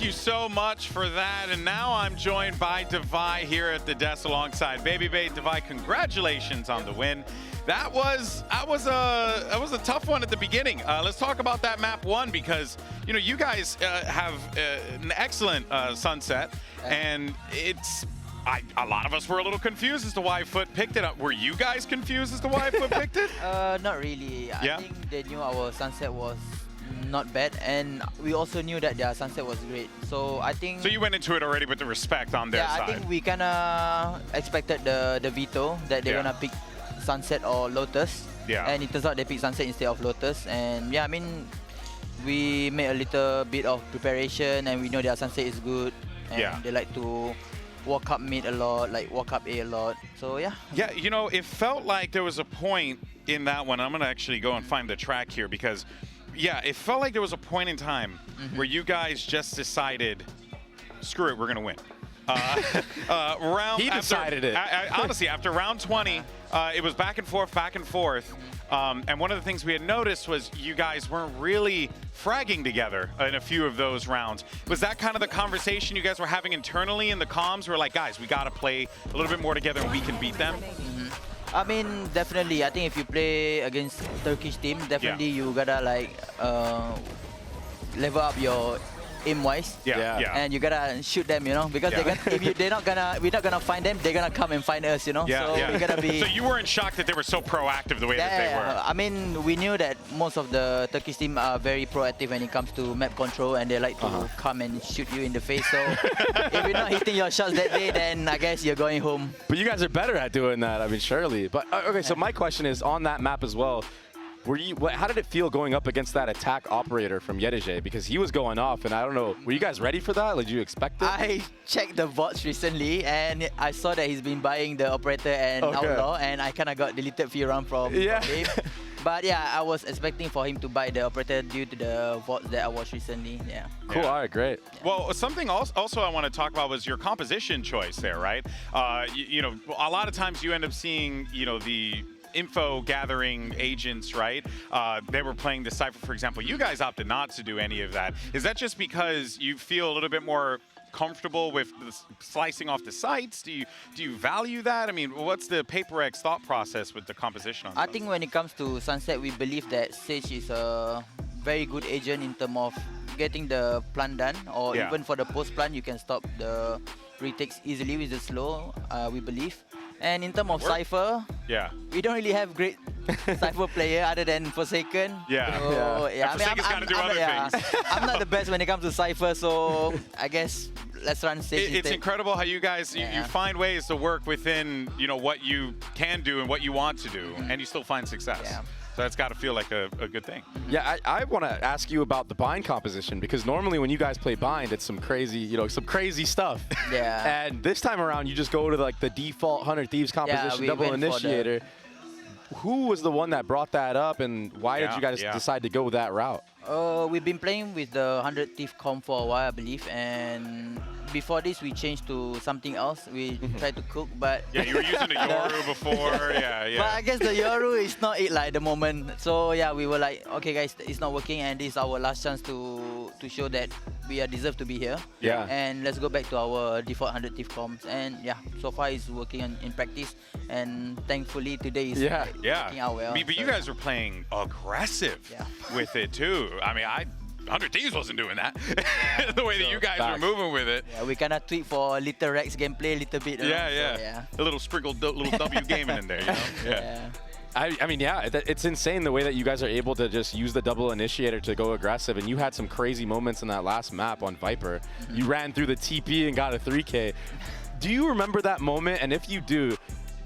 you so much for that. And now I'm joined by Devi here at the desk alongside Baby Bay. Devi, congratulations on the win. That was a tough one at the beginning. Let's talk about that map one, because you guys have an excellent sunset, and a lot of us were a little confused as to why FUT picked it up. Were you guys confused as to why FUT picked it? Not really. I think they knew our sunset was not bad, and we also knew that their sunset was great. So I think. So you went into it already with the respect on their side. Yeah, I think we kinda expected the veto that they're gonna pick sunset or lotus. Yeah. And it turns out they picked sunset instead of lotus. And yeah, I mean, we made a little bit of preparation, and we know their sunset is good, and they like to walk up mid a lot, like walk up A a lot. So yeah. Yeah, it felt like there was a point in that one. I'm gonna actually go and find the track here, because it felt like there was a point in time where you guys just decided, screw it, we're gonna win. He decided it. Honestly, after round 20, it was back and forth. And one of the things we had noticed was you guys weren't really fragging together in a few of those rounds. Was that kind of the conversation you guys were having internally in the comms? We're like, guys, we got to play a little bit more together and we can beat them? I mean, definitely. I think if you play against Turkish team, definitely you gotta like level up your aim-wise, and you gotta shoot them, because we're not gonna find them, they're gonna come and find us, So we gotta be. So you weren't shocked that they were so proactive the way that they were. I mean, we knew that most of the Turkish team are very proactive when it comes to map control, and they like to come and shoot you in the face. So if you're not hitting your shots that day, then I guess you're going home. But you guys are better at doing that. I mean, surely. But okay, so my question is on that map as well. How did it feel going up against that attack operator from Yedije? Because he was going off, and I don't know, were you guys ready for that? Did you expect it? I checked the bots recently, and I saw that he's been buying the operator and outlaw, and I kind of got deleted few rounds from him. But yeah, I was expecting for him to buy the operator due to the bots that I watched recently. Yeah. Cool. All right, great. Well, something also I want to talk about was your composition choice there, right? A lot of times you end up seeing, the info gathering agents, right? They were playing the Cypher, for example. You guys opted not to do any of that. Is that just because you feel a little bit more comfortable with slicing off the sites? Do you value that? I mean, what's the PRX thought process with the composition on that? I think when it comes to Sunset, we believe that Sage is a very good agent in terms of getting the plan done, or even for the post plan, you can stop the retakes easily with the slow, we believe. And in terms of Cypher, we don't really have great Cypher player other than Forsaken. So, Forsaken's got to do other things. I'm not the best when it comes to Cypher, so I guess let's run Sage. It's incredible how you guys you find ways to work within what you can do and what you want to do, and you still find success. So that's got to feel like a good thing. Yeah, I want to ask you about the bind composition, because normally when you guys play bind, it's some crazy, some crazy stuff. And this time around, you just go to like the default 100 Thieves composition, double initiator. Who was the one that brought that up, and why did you guys decide to go that route? We've been playing with the 100 Thief comp for a while, I believe, and before this we changed to something else. We tried to cook, but you were using the Yoru before. But I guess the Yoru is not it like at the moment. So we were like, okay guys, it's not working, and this is our last chance to show that we are deserved to be here. And let's go back to our default 100 Thief comps, and so far it's working in practice, and thankfully today is working out well. But you guys were playing aggressive with it too. I mean, 100 Thieves wasn't doing that. The way that you guys were moving with it. Yeah, we kind of tweak for little Rex gameplay a little bit. A little sprinkled little W gaming in there, I mean, it's insane the way that you guys are able to just use the double initiator to go aggressive, and you had some crazy moments in that last map on Viper. You ran through the TP and got a 3K. Do you remember that moment? And if you do,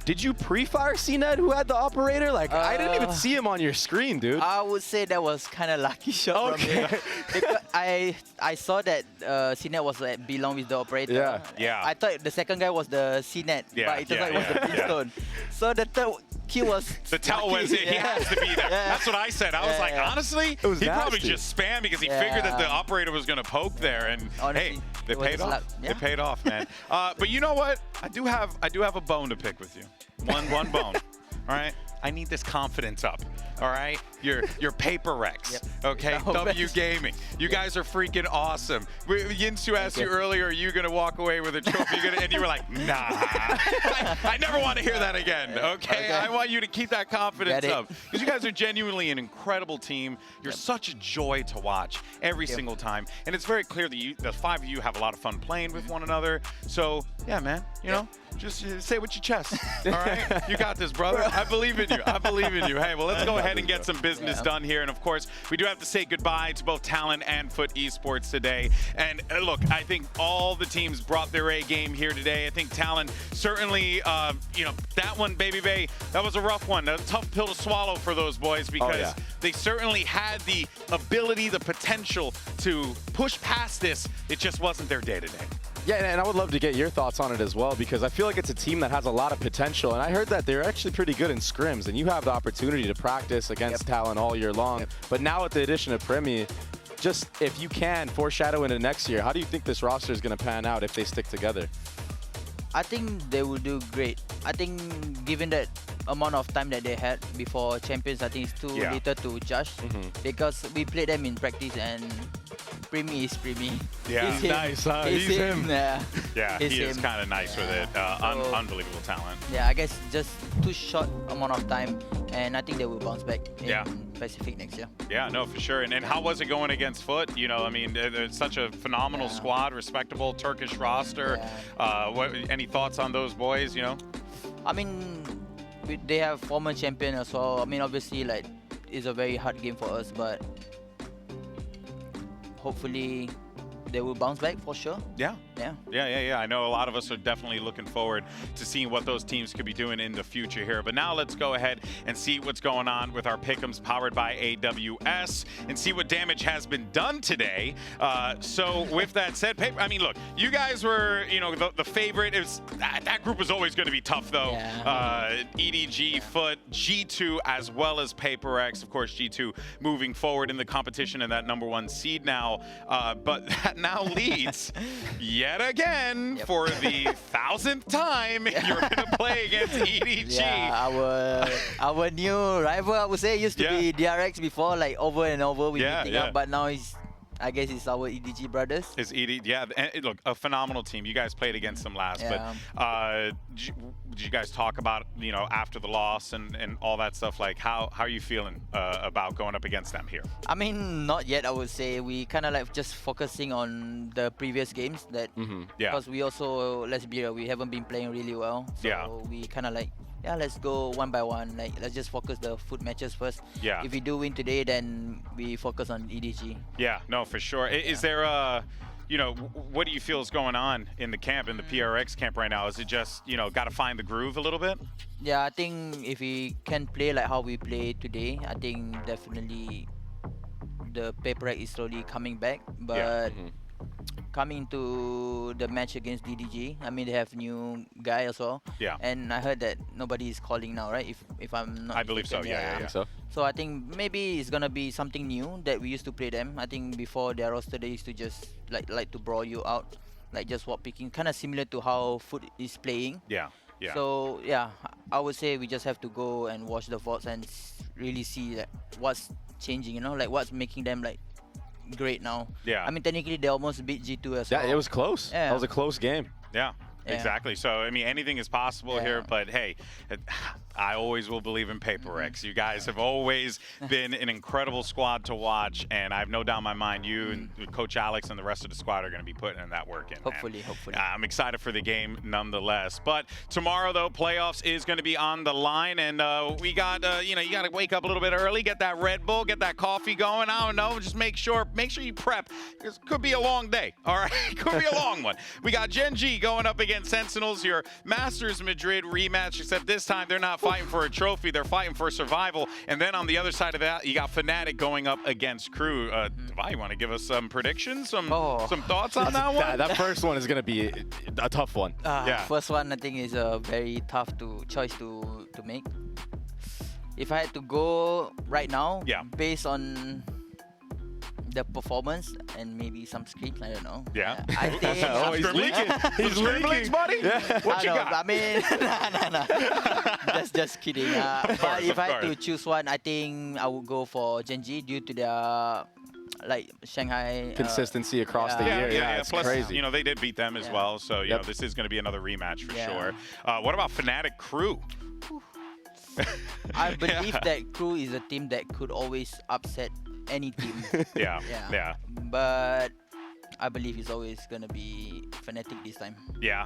did you pre-fire CNED who had the operator? Like, I didn't even see him on your screen, dude. I would say that was kind of lucky shot from me. Because I saw that CNED was belong with the operator. I thought the second guy was the CNED, but it turns out it was the Brimstone. So the third kill was the tell was he has to be there. That's what I said. I was like, honestly, he probably just spammed because he figured that the operator was going to poke there, and honestly, hey, they paid off. It paid off, man. But you know what? I do have a bone to pick with you. One bone. All right. I need this confidence up. all right? You're PRX, Yep. okay? No, W Gaming. You guys are freaking awesome. Yinsu asked you earlier, are you going to walk away with a trophy? And you were like, nah. I never want to hear that again, okay? I want you to keep that confidence up. Because you guys are genuinely an incredible team. You're such a joy to watch every single time. And it's very clear that the 5 of you have a lot of fun playing with one another. So, yeah, man, you know, just say it with your chest, all right? You got this, brother. I believe in you. I believe in you. Hey, well, let's go ahead and get some business done here. And, of course, we do have to say goodbye to both Talon and FUT Esports today. And, look, I think all the teams brought their A game here today. I think Talon certainly, you know, that one, Baby Bay, that was a rough one. A tough pill to swallow for those boys because they certainly had the ability, the potential to push past this. It just wasn't their day-to-day. Yeah, and I would love to get your thoughts on it as well, because I feel like it's a team that has a lot of potential, and I heard that they're actually pretty good in scrims, and you have the opportunity to practice against Talon all year long. But now with the addition of PRX, just if you can foreshadow into next year, how do you think this roster is going to pan out if they stick together? I think they will do great. I think given that amount of time that they had before champions, I think it's too little to judge because we played them in practice and Primi is Primi. Yeah, he's nice. He's him. Yeah, he is kind of nice with it. So, unbelievable talent. Yeah, I guess just too short amount of time, and I think they will bounce back in Pacific next year. Yeah, no, for sure. And how was it going against FUT? You know, I mean, it's such a phenomenal squad, respectable Turkish roster. Any thoughts on those boys, you know? I mean, they have former champion as well. I mean, obviously, like, it's a very hard game for us, but hopefully they will bounce back for sure. Yeah. I know a lot of us are definitely looking forward to seeing what those teams could be doing in the future here. But now let's go ahead and see what's going on with our pick'ems powered by AWS and see what damage has been done today. So with that said, I mean, look, you guys were, you know, the favorite. That group was always going to be tough, though. EDG, FUT, G2, as well as PRX. Of course, G2 moving forward in the competition and that #1 seed now. But that now leads yet again for the 1000th time you're going to play against EDG. Yeah, our new rival, I would say, used to be DRX before, like over and over we meeting up, but now I guess it's our EDG brothers. It's EDG, and look, a phenomenal team. You guys played against them last, but did you guys talk about, you know, after the loss and all that stuff? Like, how are you feeling about going up against them here? I mean, not yet, I would say. We kind of like just focusing on the previous games that, because we also, let's be real, we haven't been playing really well. So we kind of like, let's go one by one. Like, let's just focus the FUT matches first. If we do win today, then we focus on EDG. Yeah, no, for sure. Is there a, you know, what do you feel is going on in the camp, in the PRX camp right now? Is it just, you know, got to find the groove a little bit? Yeah, I think if we can play like how we play today, I think definitely the PRX is slowly coming back. But coming to the match against DDG, I mean, they have new guy as well. And I heard that nobody is calling now, right? If I'm not I believe so, yeah. So I think maybe it's gonna be something new that we used to play them. I think before their roster, they used to just like to brawl you out, like just swap picking, kind of similar to how FUT is playing. So I would say we just have to go and watch the VODs and really see like, what's changing, you know, like what's making them like great now. I mean, technically they almost beat G2 as well. Yeah, it was close. That was a close game. Exactly. So, I mean, anything is possible here, but hey, I always will believe in PRX. You guys have always been an incredible squad to watch, and I have no doubt in my mind you and Coach Alex and the rest of the squad are going to be putting in that work in. Hopefully. I'm excited for the game nonetheless. But tomorrow, though, playoffs is going to be on the line, and we got, you know, you got to wake up a little bit early, get that Red Bull, get that coffee going. I don't know, just make sure you prep. It could be a long day, all right? It could be a long one. We got Gen.G going up against Sentinels, your Masters Madrid rematch, except this time they're not fighting for a trophy, they're fighting for survival. And then on the other side of that, you got Fnatic going up against Crew. Devi, you want to give us some predictions, some thoughts on that one? That first one is going to be a tough one. First one, I think, is a very tough choice to make. If I had to go right now, based on the performance and maybe some scripts. I don't know. Yeah. I think. Oh, he's leaking. He's leaking, buddy. What you got? I mean, nah. Just kidding. But if I had to choose one, I think I would go for Gen.G due to their like Shanghai consistency across the year. Yeah, it's Plus, crazy. you know, they did beat them as well, so you know this is going to be another rematch for sure. What about Fnatic Crew? I believe that Crew is a team that could always upset any team. Yeah. But I believe it's always going to be Fnatic this time. Yeah.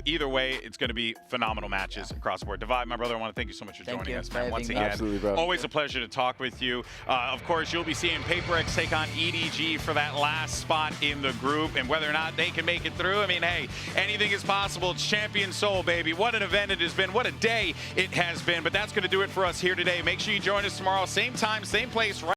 Either way, it's going to be phenomenal matches across the board. Divide, my brother, I want to thank you so much for joining us, man. Once again, absolutely, bro. Always a pleasure to talk with you. Of course, you'll be seeing PRX take on EDG for that last spot in the group, and whether or not they can make it through, I mean, hey, anything is possible. It's Champion Seoul, baby. What an event it has been. What a day it has been. But that's going to do it for us here today. Make sure you join us tomorrow, same time, same place.